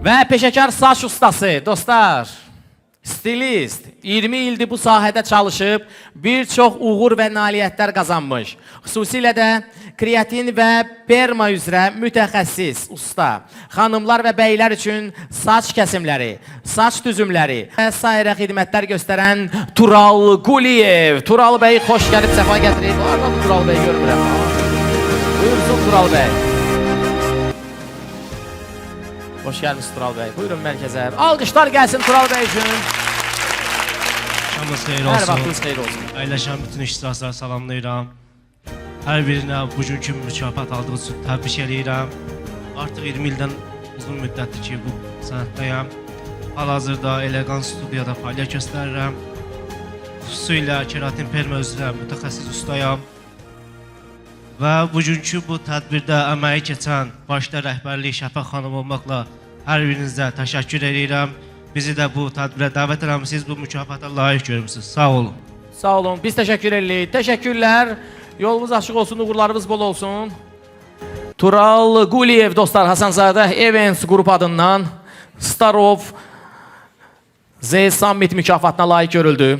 Və peşəkar saç ustası, dostlar, stilist, 20 ildir bu sahədə çalışıb, bir çox uğur və nailiyyətlər qazanmış. Xüsusilə də kreatin və perma üzrə mütəxəssis usta, xanımlar və bəylər üçün saç kəsimləri, saç düzümləri və sairə xidmətlər göstərən Tural Quliyev. Tural bəy xoş gəlib, səfa gətirib. Var mı Tural bəy, görmürəm. Buyursun Tural bəy. Hoş gəlmişsiniz Tural bəy. Buyurun mərkəzə. Alqışlar gəlsin Tural bəy üçün. Şamınız xeyir Hər olsun. vaxtınız xeyir olsun. Əyləşən bütün iştirakçıları salamlayıram. Hər birinə bugünkü mükafat aldığı üçün təbrik edirəm. Artıq 20 ildən uzun müddətdir ki, bu sənətdəyəm. Hal-hazırda Elegant studiyada fəaliyyət göstərirəm. Xüsusilə keratin perma üzrə mütəxəssis ustayam. Və bugünkü bu tədbirdə əməyi keçən başda rəhbərlik Şəfəq xanım olmaqla hər birinizə təşəkkür edirəm. Bizi də bu tədbirə dəvət eləmisiniz, bu mükafata layiq görmüsünüz. Sağ olun. Sağ olun, biz təşəkkür edirik. Təşəkkürlər, yolumuz açıq olsun, uğurlarımız bol olsun. Tural Quliyev, dostlar, Hasanzadə Events qrup adından Starov Z Summit mükafatına layiq görüldü.